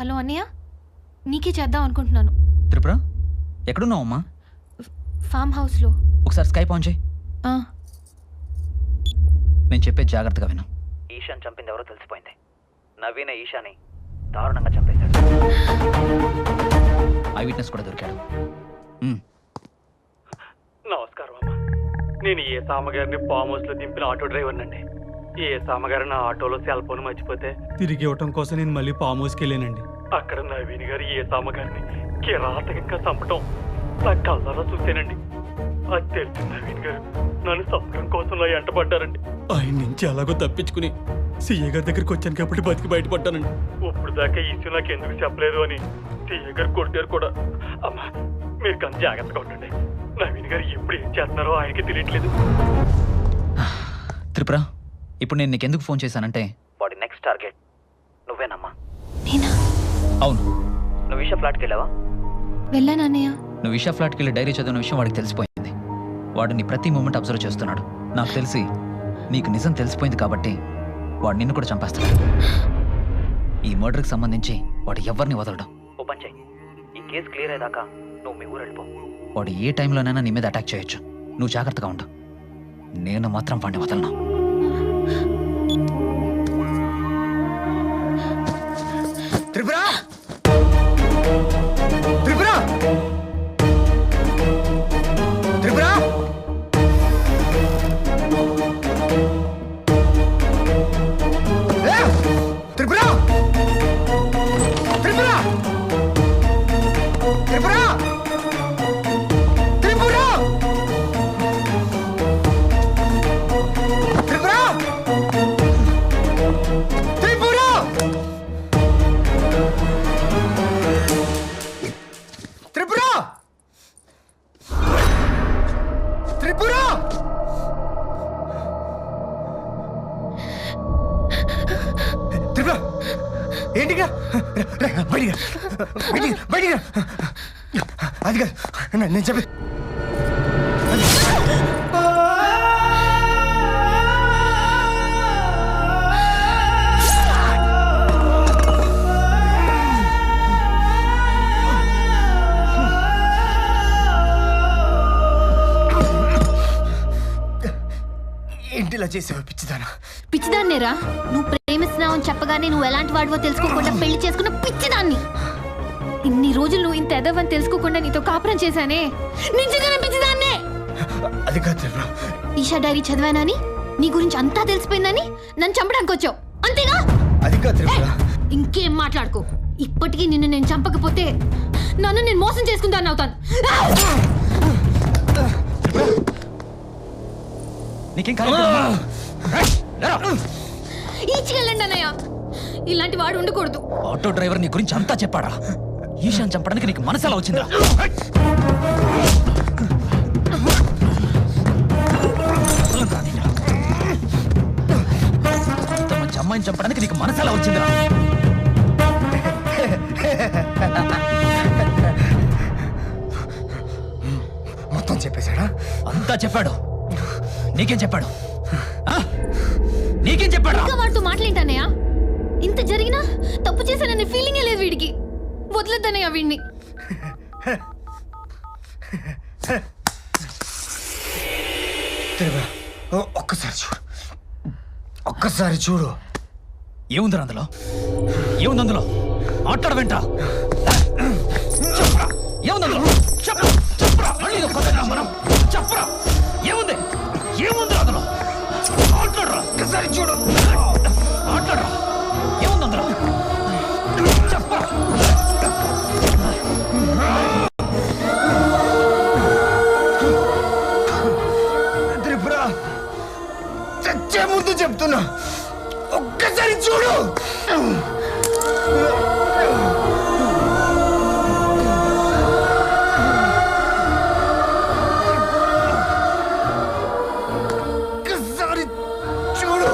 Hello అన్నయ్య, నీకే చేద్దాం అనుకుంటున్నాను. త్రిపుర ఎక్కడున్నావు అమ్మా? ఫామ్ హౌస్లో. ఒకసారి స్కైప్ ఆన్ చేయి. నేను చెప్పేది జాగ్రత్తగా విను. ఈశాన్ చంపింది ఎవరో తెలిసిపోయింది. నవీన ఈశాని దారుణంగా చంపేశాడు. ఐ విట్నెస్ కూడా దొరికాడు. నమస్కారం అమ్మా. నేను ఏ సామగారిని ఫామ్ హౌస్ లో దింపిన ఆటో డ్రైవర్ అండి. ఏ సామగారు నా ఆటోలో సెల్ ఫోన్ మర్చిపోతే తిరిగి ఇవ్వటం కోసం నేను మళ్ళీ ఫామ్ హౌస్కి వెళ్ళానండి. అక్కడ నవీన్ గారు ఏ సామగారిని కిరాతకంగా చంపటం నా కళ్ళలో చూసానండి. అది తెలిసి నవీన్ గారు నన్ను చంపడం కోసం నా ఎంటపడ్డారండి. ఆయన నుంచి అలాగో తప్పించుకుని సీఏ గారి దగ్గరికి వచ్చాను కాబట్టి బతికి బయటపడ్డానండి. ఇప్పుడు దాకా ఈ ఇష్యూ నాకు ఎందుకు చెప్పలేదు అని సీఏ గారు కొట్టారు కూడా. అమ్మా మీరు కొంత జాగ్రత్తగా ఉండండి. నవీన్ గారు ఎప్పుడు ఏం చేస్తున్నారో ఆయనకి తెలియట్లేదు. త్రిపుర, ఇప్పుడు నేను నీకెందుకు ఫోన్ చేశానంటే వాడి నెక్స్ట్ టార్గెట్ నువ్వేనమ్మా. నేనా? అవును. నువ్వు ఈషా ఫ్లాట్కి వెళ్ళావా? వెళ్ళాను అన్నయ్య. నువ్వు ఈషా ఫ్లాట్కి వెళ్ళి డైరీ చదివిన విషయం వాడికి తెలిసిపోయింది. వాడు నీ ప్రతి మూమెంట్ అబ్జర్వ్ చేస్తున్నాడు. నాకు తెలిసి నీకు నిజం తెలిసిపోయింది కాబట్టి వాడు నిన్ను కూడా చంపేస్తాడు. ఈ మర్డర్కి సంబంధించి వాడు ఎవరిని వదలడం. ఓ పని చెయ్యి, ఈ కేసు క్లియర్ అయ్యాక నువ్వు మీ ఊరు వెళ్ళిపో. వాడు ఏ టైంలోనైనా నీ మీద అటాక్ చేయొచ్చు. నువ్వు జాగ్రత్తగా ఉండు. నేను మాత్రం వాడిని వదలను. త్రిపుర! త్రిపుర! త్రిపుర! త్రిపుర! త్రిపుర! త్రిపుర! త్రిపుర! త్రిపుర! త్రిపుర! త్రిపుర! త్రిపుర! త్రిపుర! ఏంటిగా బయటిగా బయటిగా బయటిగా అది కాదు నేను చెప్పి ఏంటిలా చేసావు పిచ్చిదానా? పిచ్చిదాన్నేరా? నువ్వు ప్రేమిస్తున్నావు అని చెప్పగానే నువ్వు ఎలాంటి వాడివో తెలుసుకోకుండా పెళ్లి చేసుకున్న పిచ్చిదాన్ని. ఇన్ని రోజులు నువ్వు ఇంత ఎదవని తెలుసుకోకుండా నీతో కాపురం చేశానే, నిజంగానే పిచ్చిదాన్నే. అది కాదు త్రిపుర. ఈషా డైరీ చదివానని, నీ గురించి అంతా తెలిసిపోయిందని నన్ను చంపడానికి వచ్చావు, అంతేగా? అది కాదు త్రిపుర. ఇంకేం మాట్లాడుకో. ఇప్పటికీ నిన్ను నేను చంపకపోతే నన్ను నేను మోసం చేసుకుందాన్ని అవుతాను. నీకేం కాదు. ఈచికెళ్ళండి అన్నయ్య, ఇలాంటి వాడు ఉండకూడదు. ఆటో డ్రైవర్ నీ గురించి అంతా చెప్పాడా? ఈశాన్ చంపడానికి నీకు మనసు ఎలా వచ్చిందా? ఇంత మంచి అమ్మాయిని చంపడానికి నీకు మనసు ఎలా వచ్చిందిరా? మొత్తం చెప్పేశాడా? అంతా చెప్పాడు. నీకేం చెప్పాడు? నీకేం చెప్పాడు? ఇంకా వాడితో మాట్లాడేంటన్నయ్య? ఇంత జరిగినా తప్పు చేశాననే ఫీలింగే లేదు వీడికి. వదిలేద్దన్నయ్య వీడిని. ఒక్కసారి చూడు, ఒక్కసారి చూడు. ఏముందిరా అందులో? ఏముంది అందులో? మాట్లాడవేంట? ఏముంది అందులో? చెప్పురా. మళ్ళీ మనం చెప్పురా. ఏముంది? ఏముంది అందులో? మాట్లాడరా. ఒక్కసారి చూడు, మాట్లాడరా. ఏముంది అందులో? చెప్పురా. త్రిపుర, చచ్చే ముందు చెప్తున్నా, ఒక్కసారి చూడు. ఒక్కసారి చూడు.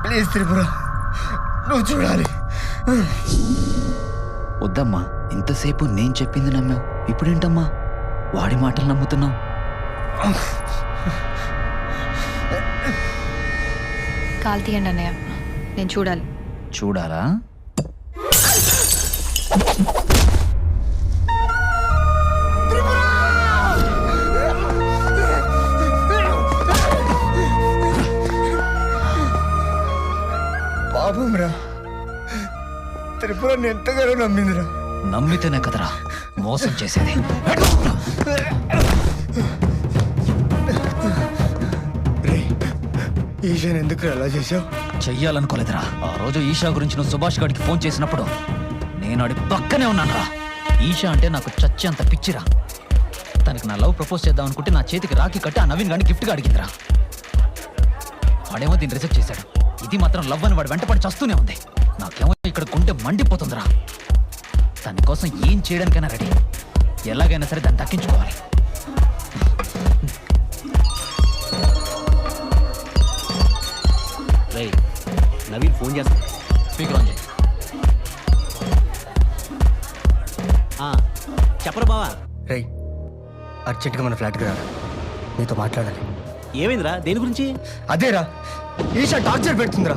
ప్లీజ్ త్రిపుర, నువ్వు చూడాలి. వద్దమ్మా, ఇంతసేపు నేను చెప్పింది నమ్మావు. ఇప్పుడేంటమ్మా వాడి మాటలు నమ్ముతున్నావు? కాల్ తీయండి అన్నయ్య, నేను చూడాలి. చూడాలా? పాపంరా, త్రిపురని ఎంతగానో నమ్మిందిరా. నమ్మితేనే కదరా మోసం చేసేది. రే, ఈశాన్ ఎందుకు అలా చేసావు? చెయ్యాలనుకోలేదురా. ఆ రోజు ఈషా గురించి నువ్వు సుభాష్ గారికి ఫోన్ చేసినప్పుడు నేను ఆడి పక్కనే ఉన్నానురా. ఈషా అంటే నాకు చచ్చేంత పిచ్చిరా. తనకి నా లవ్ ప్రపోజ్ చేద్దాం అనుకుంటే నా చేతికి రాఖీ కట్టి ఆ నవీన్ గాని గిఫ్ట్గా అడిగిందిరా. వాడేమో దీన్ని రిజెక్ట్ చేశాడు. ఇది మాత్రం లవ్ అని వాడు వెంటపడి చస్తూనే ఉంది. నాకేమో ఇక్కడ గుండె మండిపోతుందిరా. దానికోసం ఏం చేయడానికైనా రెడీ. ఎలాగైనా సరే దాన్ని దక్కించుకోవాలి. నవీన్ ఫోన్ చేస్తాను. స్పీకర్ ఆన్ చేయి. చెప్పరా బావా? రే, అర్జెంట్గా మన ఫ్లాట్కి రా, నీతో మాట్లాడాలి. ఏమైందిరా? దేని గురించి? అదేరా, ఈషా టార్చర్ పెడుతుందిరా.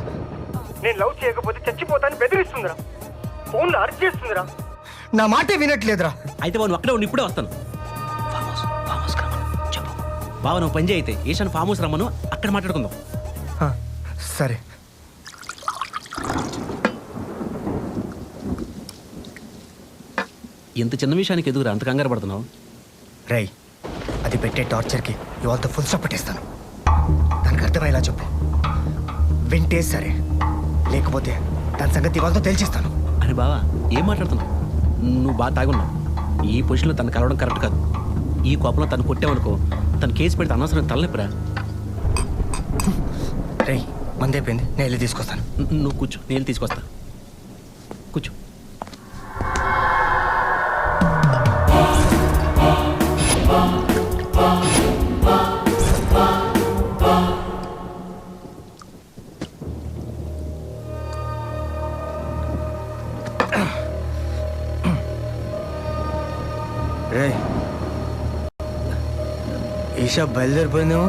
నేను లవ్ చేయకపోతే చచ్చిపోతాను బెదిరిస్తుందిరా. ఫోన్లో అరెస్ట్ చేస్తుందిరా. నా మాటే వినట్లేదురా. అయితే నువ్వు అక్కడే ఉండి ఇప్పుడే వస్తాను. చెప్పు. బావ నువ్వు పని చేయి. అయితే ఈశాన్ ఫామ్ హౌస్ రమ్మను, అక్కడ మాట్లాడుకుందాం. సరే. ఇంత చిన్న విషయానికి ఎదుగురా అంత కంగారు పడుతున్నావు? రై, అది పెట్టే టార్చర్కి ఇవాళతో ఫుల్ స్టాప్ పెట్టేస్తాను. దానికి అర్థమయ్యేలా చెప్పు. వింటే సరే, లేకపోతే దాని సంగతి ఇవాళతో తేల్చేస్తాను. అని బావా ఏం మాట్లాడుతున్నావు? నువ్వు బాగా తాగున్నావు. ఈ పొజిషన్లో తను కలవడం కరెక్ట్ కాదు. ఈ కోపంలో తను కొట్టావనుకో, తను కేసు పెడితే అనవసరం తలనొప్పిరా. రై, మందైపోయింది, నేను వెళ్ళి తీసుకొస్తాను. నువ్వు కూర్చో, నేను తీసుకొస్తా. కూర్చో. రే, ఈషా బయలుదేరిపోయిందేమో.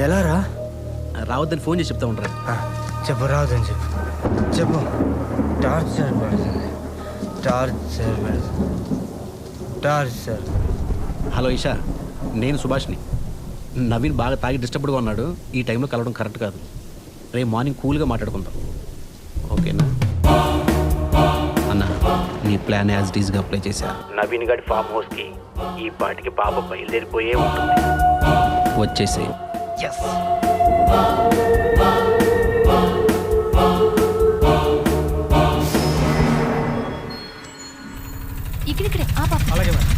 ఎలా రా? రావద్దని ఫోన్ చేసి చెప్తా ఉంటారా? చెప్పు, రావద్దని చెప్పు. చెప్పు. టార్చర్ పెడుతుంది, టార్చర్ పెడుతుంది, టార్చర్. హలో ఈషా, నేను సుభాష్ని. నవీన్ బాగా తాగి డిస్టర్బ్డ్గా ఉన్నాడు. ఈ టైంలో కలవడం కరెక్ట్ కాదు. రేపు మార్నింగ్ కూల్గా మాట్లాడుకుందాం, ఓకేనా? అన్న, నీ ప్లాన్ యాజ్ డీజ్గా అప్లై చేశా. నవీన్ గడి ఫామ్ హౌస్కి ఈ పాటికి పాప బయలుదేరిపోయే ఉంటుంది. వచ్చేసి ఎస్. ఇక్కడిక్కడే ఆ పాప. అలాగే మేడం.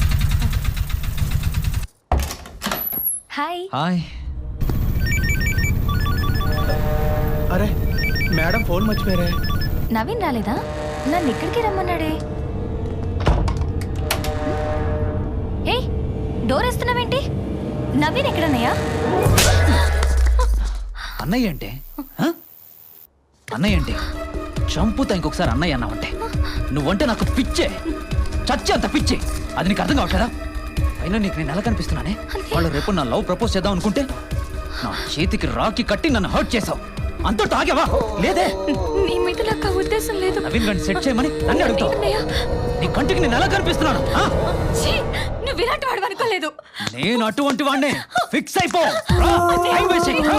హాయ్. హాయ్. అరే మేడం, ఫోన్ మర్చిపోయారే. నవీన్ రాలేదా? నన్ను ఇక్కడికి రమ్మన్నాడే. ఏయ్, డోర్ వేస్తున్నావేంటి? నవీన్ ఎక్కడన్నయ్యా? అన్నయ్య అంటే అన్నయ్య అంటే చంపుతా. ఇంకొకసారి అన్నయ్య అన్నావంటే నువ్వంటే నాకు పిచ్చే, చచ్చే అంత పిచ్చే. అది నీకు అర్థం కావట్లేదా? అయినా నీకు నేను ఎలా కనిపిస్తున్నానే? వాళ్ళు రేపు నా లవ్ ప్రపోజ్ చేద్దాం అనుకుంటే నా చేతికి రాఖీ కట్టి నన్ను హర్ట్ చేసావు. అంతా తాగావా? లేదే. నీ మీద నాకు ఉద్దేశం లేదు. నవీన్ గారిని సెట్ చేయమని నన్ను అడుగుతావు. నీ కంటికి నేను ఎలా కనిపిస్తున్నాను? నువ్వు విరాట్ వాడు అనుకోలేదు. నేను అటువంటి వాడినే. ఫిక్స్ అయిపో. రా, టైం వేస్ట్ చేయకు, రా.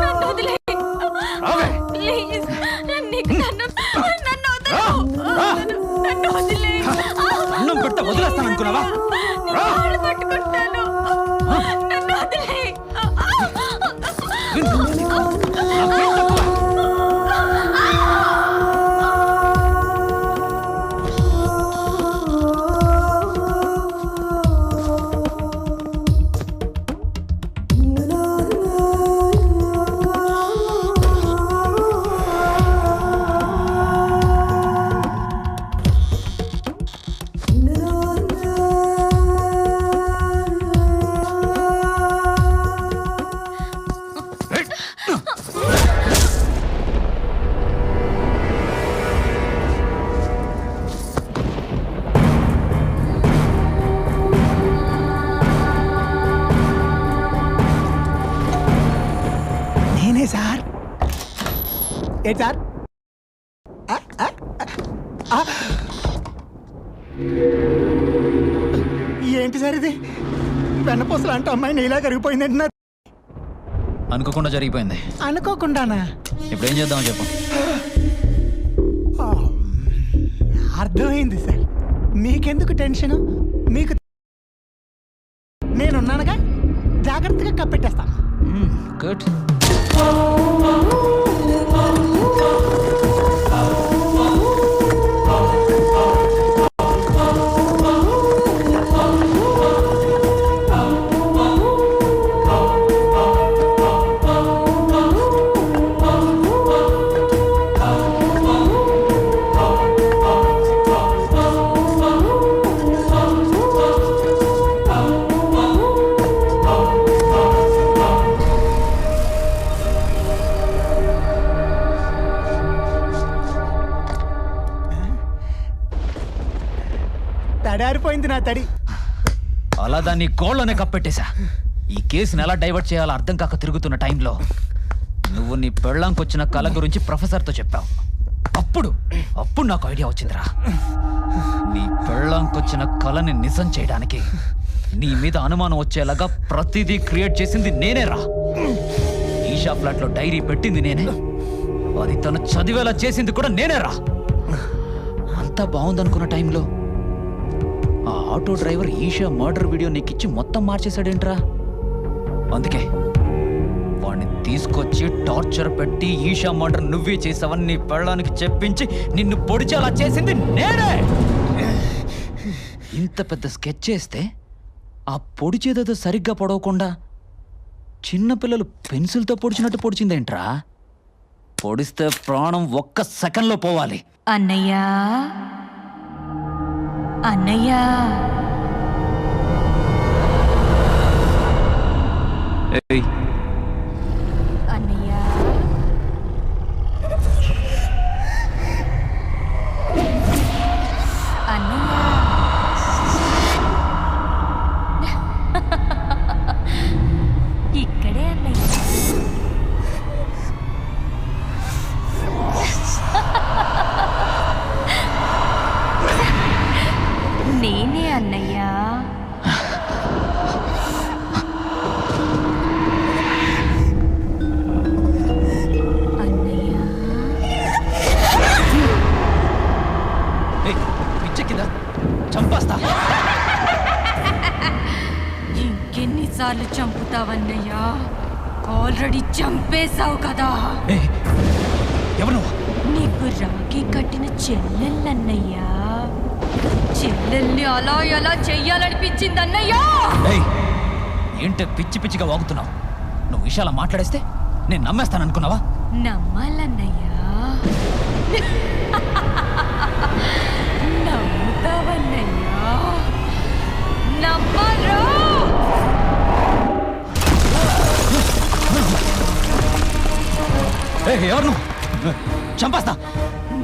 నన్ను వదిలేయ్. రావే. ప్లీజ్, నన్ను రా, రా. నన్ను వదిలేయ్. అన్నం పెడితే వదిలేస్తాను అనుకున్నావా? రా. కాళ్ళు పట్టుకుంటాను. నన్ను వదిలేయ్. నాకేం తక్కువ? ఏంటి సార్ ఏంటి సార్ ఇది వెన్నపూసలు అంటే అమ్మాయి నీలా కరిగిపోయింది అంటున్నారు. అనుకోకుండా జరిగిపోయింది. అనుకోకుండానా? ఇప్పుడు ఏం చేద్దామో చెప్పు. అర్థమైంది సార్. మీకెందుకు టెన్షన్? మీకు నేనున్నానుగా, జాగ్రత్తగా కప్పెట్టేస్తాను. గుడ్. తడారిపోయింది నా తడి. అలా దాన్ని గోళ్ళనే కప్పెట్టేశా. ఈ కేసుని ఎలా డైవర్ట్ చేయాలో అర్థం కాక తిరుగుతున్న టైంలో నువ్వు నీ పెళ్ళాంకొచ్చిన కళ గురించి ప్రొఫెసర్తో చెప్పావు. అప్పుడు నాకు ఐడియా వచ్చిందిరా. నీ పెళ్ళాంకొచ్చిన కళని నిజం చేయడానికి నీ మీద అనుమానం వచ్చేలాగా ప్రతిదీ క్రియేట్ చేసింది నేనేరా. ఈషా ఫ్లాట్లో డైరీ పెట్టింది నేనే, అది తను చదివేలా చేసింది కూడా నేనేరా. అంతా బాగుందనుకున్న టైంలో ఆ auto driver Esha murder video నీకిచ్చి మొత్తం మార్చేశాడేంట్రా? అందుకే వాడిని తీసుకొచ్చి టార్చర్ పెట్టి ఈషా మర్డర్ నువ్వే చేసావని నీ పెళ్ళానికి చెప్పించి నిన్ను పొడిచేలా చేసింది నేనే. ఇంత పెద్ద స్కెచ్ చేస్తే ఆ పొడిచేదేదో సరిగ్గా పొడవకుండా చిన్నపిల్లలు పెన్సిల్తో పొడిచినట్టు పొడిచిందేంట్రా? పొడిస్తే ప్రాణం ఒక్క సెకండ్లో పోవాలి. అన్నయ్యా అన్నయ్యా ఏయ్, అన్నయ్యా అన్నయ్యా ఇక్కడే అన్నయ్య. నేనే అన్నయ్యా. అన్నయ్యా ఏయ్, పిచ్చెక్కిందా? చంపేస్తా. ఇంకెన్నిసార్లు చంపుతావన్నయ్యా? ఆల్రెడీ చంపేశావు కదా. ఏయ్, ఎవరు నువ్వు? నీకు రాఖీ కట్టిన చెల్లెళ్ళన్నయ్యా. చెల్లెల్ని అలా ఎలా చెయ్యాలనిపించిందన్నయ్యా. ఏయ్, ఏంటే పిచ్చి పిచ్చిగా వాగుతున్నావు? నువ్వు విషయాలు మాట్లాడేస్తే నేను నమ్మేస్తాననుకున్నావా? నమ్మాలన్నయ్యా. నమ్ముతావన్నయ్యా. నమ్మరు. ఏయ్, ఎవరు నువ్వు? చంపేస్తా.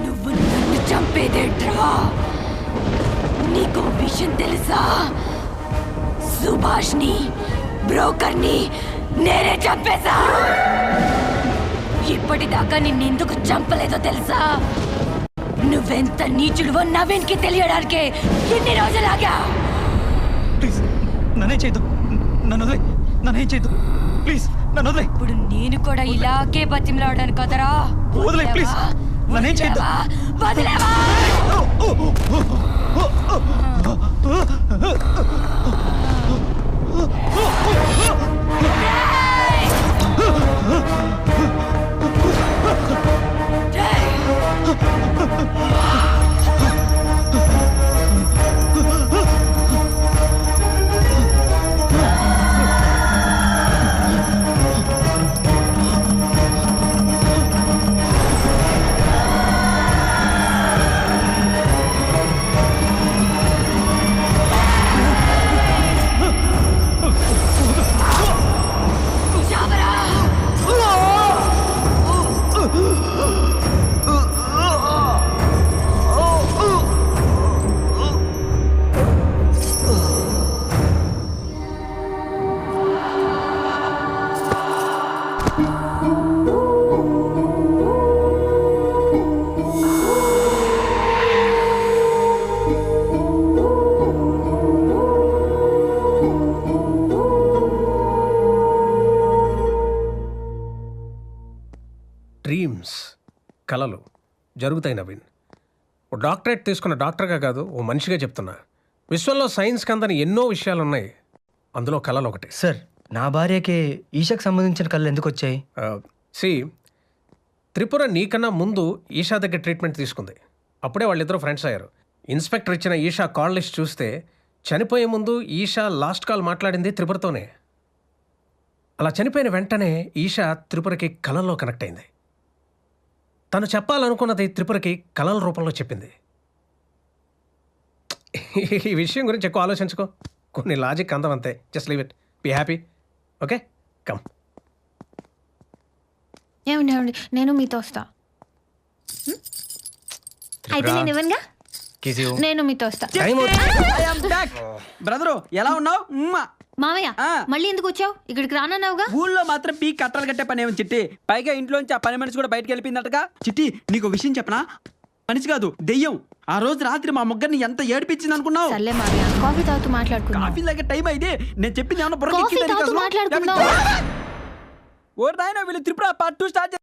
నువ్వు నన్ను చంపేదేట్రా? నీకు విషయం తెలుసా? సుభాష్ని, బ్రోకర్ని నేనే చంపేశా. ఇప్పటిదాకా నిన్నెందుకు చంపలేదో తెలుసా? నువ్వెంత నీచుడువో నవీన్కి తెలియడానికే ఎన్ని రోజులాగా. ప్లీజ్ నన్నే చేయదు, నన్ను వదిలే, నన్నేం చేయదు, ప్లీజ్ నన్ను వదిలే. ఇప్పుడు నేను కూడా ఇలాగే బతిమలాడాను కదరా. వదిలే, ప్లీజ్ నన్నేం చేయదు. వదిలేవా? Oh! కలలు జరుగుతాయి నవీన్. ఓ డాక్టరేట్ తీసుకున్న డాక్టర్గా కాదు, ఓ మనిషిగా చెప్తున్నా. విశ్వంలో సైన్స్కి అందని ఎన్నో విషయాలు ఉన్నాయి, అందులో కళలు ఒకటి. సార్, నా భార్యకి ఈషాకు సంబంధించిన కళ్ళు ఎందుకు వచ్చాయి? త్రిపుర నీకన్నా ముందు ఈషా దగ్గర ట్రీట్మెంట్ తీసుకుంది. అప్పుడే వాళ్ళిద్దరూ ఫ్రెండ్స్ అయ్యారు. ఇన్స్పెక్టర్ ఇచ్చిన ఈషా కాల్ లిస్ట్ చూస్తే చనిపోయే ముందు ఈషా లాస్ట్ కాల్ మాట్లాడింది త్రిపురతోనే. అలా చనిపోయిన వెంటనే ఈషా త్రిపురకి కళల్లో కనెక్ట్ అయింది. తను చెప్పాలనుకున్నది త్రిపురకి కళల రూపంలో చెప్పింది. ఈ విషయం గురించి ఎక్కువ ఆలోచించుకో, కొన్ని లాజిక్ అందం అంతే. Just leave it, be happy. Okay, come. ఏమండి నేను మీతో వస్తా. అయితే నేను ఇవ్వనుగా, నేను మీతో వస్తా. బ్రదరు ఎలా ఉన్నావు? మావయ్య మళ్ళీ ఎందుకు వచ్చావు? ఇక్కడికి రానన్నావుగా. ఊళ్ళో మాత్రం పీ కట్టలు కట్టే పని ఏమో చిట్టి. పైగా ఇంట్లోంచి ఆ పని మనిషి కూడా బయటకు వెళ్ళిపోయిందటగా. చిట్టి నీకు విషయం చెప్పనా? మనిషి కాదు దెయ్యం. ఆ రోజు రాత్రి మా ముగ్గురిని ఎంత ఏడిపించింది అనుకున్నావు? సర్లే మావయ్య, కాఫీ తాగుతూ మాట్లాడుకుందాం. కాఫీ దగ్గర టైం అయితే నేను చెప్పింది ఏమన్నా కాఫీ తాగుతూ మాట్లాడుకుందాం. ఓ నాయన వీళ్ళు త్రిపుర పార్ట్ 2 స్టార్ట్